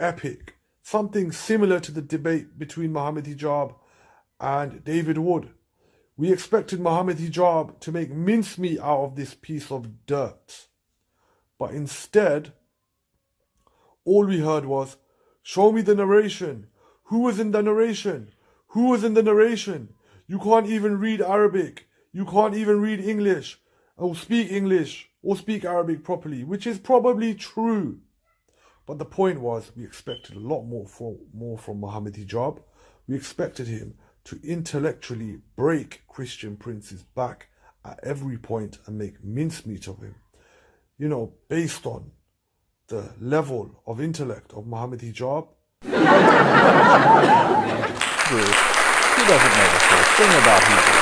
epic. Something similar to the debate between moh.hijab and David Wood. We expected moh.hijab to make mincemeat out of this piece of dirt. But instead, all we heard was, show me the narration. Who was in the narration? Who was in the narration? You can't even read Arabic. You can't even read English or speak English or speak Arabic properly, which is probably true. But the point was, we expected a lot more from moh.hijab. We expected him to intellectually break Christian Prince's back at every point and make mincemeat of him. You know, based on the level of intellect of moh.hijab. He doesn't know the first thing about Hebrew.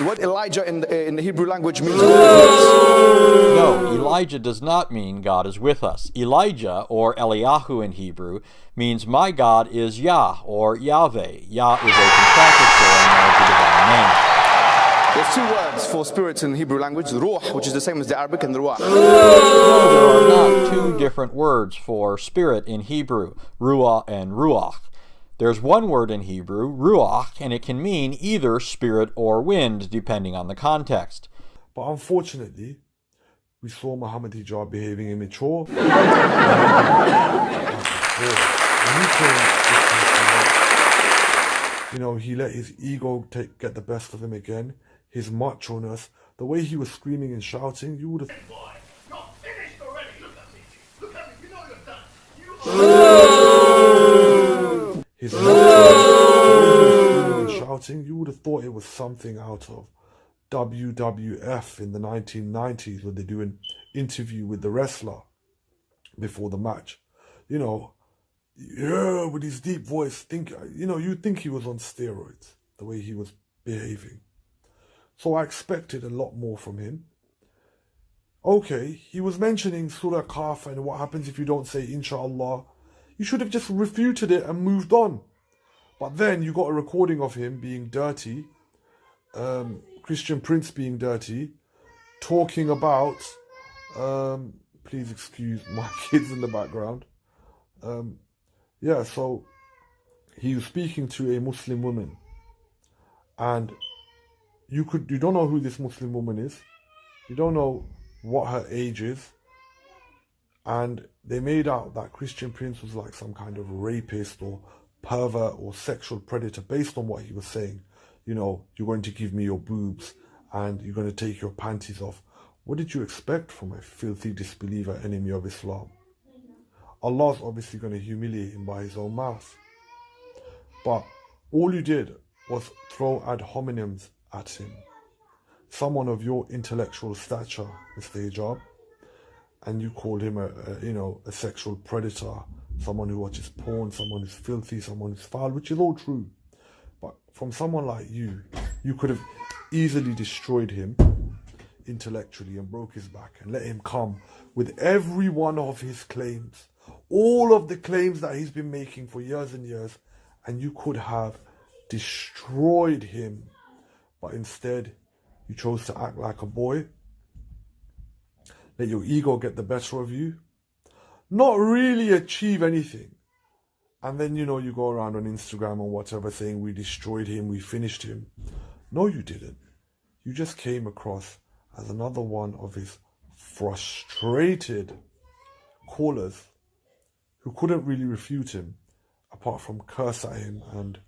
What Elijah in the Hebrew language means. No, Elijah does not mean God is with us. Elijah, or Eliyahu in Hebrew, means my God is Yah, or Yahweh. Yah is a contracted form of the divine name. There's two words for spirits in the Hebrew language, ruh, which is the same as the Arabic, and the ruah. No, there are not two different words for spirit in Hebrew, ruah and ruach. There's one word in Hebrew, ruach, and it can mean either spirit or wind, depending on the context. But unfortunately, we saw moh.hijab behaving immature. You know, he let his ego get the best of him again. His macho-ness, the way he was screaming and shouting, you would have... You're finished already! Look at me! Look at me! You know you're done! His macho-ness, and shouting, you would have thought it was something out of WWF in the 1990s when they do an interview with the wrestler before the match. You know, yeah, with his deep voice, you'd think he was on steroids, the way he was behaving. So I expected a lot more from him. Okay, he was mentioning Surah Kaf and what happens if you don't say Inshallah. You should have just refuted it and moved on. But then you got a recording of him being dirty, Christian Prince being dirty, talking about, please excuse my kids in the background. So he was speaking to a Muslim woman, and you don't know who this Muslim woman is. You don't know what her age is. And they made out that Christian Prince was like some kind of rapist or pervert or sexual predator based on what he was saying. You know, you're going to give me your boobs and you're going to take your panties off. What did you expect from a filthy disbeliever, enemy of Islam? Allah's obviously going to humiliate him by his own mouth. But all you did was throw ad hominems at him. Someone of your intellectual stature, Mr. Hijab, and you called him a sexual predator, someone who watches porn, someone who's filthy, someone who's foul, which is all true. But from someone like you could have easily destroyed him intellectually and broke his back and let him come with every one of his claims, all of the claims that he's been making for years and years, and you could have destroyed him. But instead, you chose to act like a boy, let your ego get the better of you, not really achieve anything. And then, you go around on Instagram or whatever saying we destroyed him, we finished him. No, you didn't. You just came across as another one of his frustrated callers who couldn't really refute him apart from curse at him and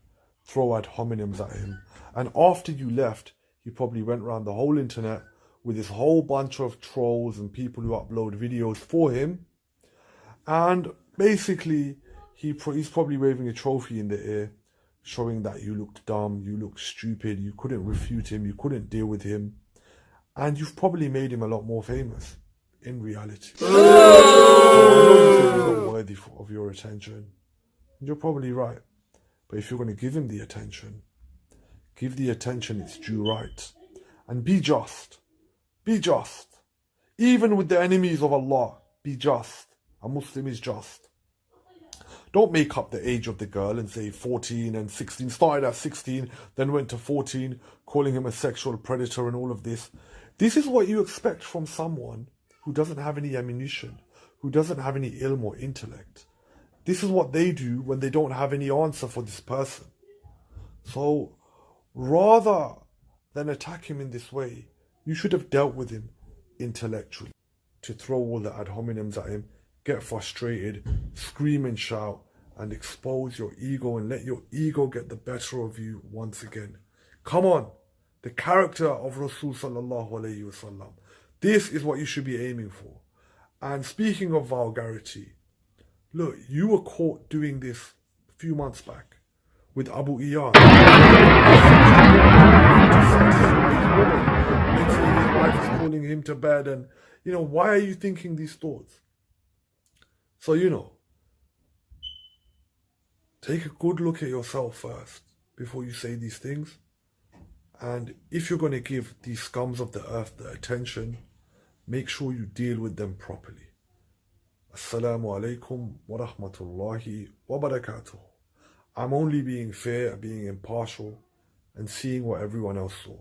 throw ad hominems at him. And after you left, he probably went around the whole internet with this whole bunch of trolls and people who upload videos for him. And basically, he's probably waving a trophy in the air, showing that you looked dumb, you looked stupid, you couldn't refute him, you couldn't deal with him. And you've probably made him a lot more famous in reality. So I know you said he's not worthy of your attention. And you're probably right. But if you're going to give him the attention, give the attention its due right. And be just. Be just. Even with the enemies of Allah, be just. A Muslim is just. Don't make up the age of the girl and say 14 and 16. Started at 16, then went to 14, calling him a sexual predator and all of this. This is what you expect from someone who doesn't have any ammunition, who doesn't have any ilm or intellect. This is what they do when they don't have any answer for this person. So rather than attack him in this way, you should have dealt with him intellectually. To throw all the ad hominems at him, get frustrated, scream and shout, and expose your ego and let your ego get the better of you once again. Come on, the character of Rasul sallallahu alayhi wasallam. This is what you should be aiming for. And speaking of vulgarity, look, you were caught doing this a few months back with Abu Iyan. Mentally, his wife is calling him to bed, and why are you thinking these thoughts? So take a good look at yourself first before you say these things. And if you're going to give these scums of the earth the attention, make sure you deal with them properly. Assalamu alaikum wa rahmatullahi wa barakatuh. I'm only being fair, being impartial, and seeing what everyone else saw.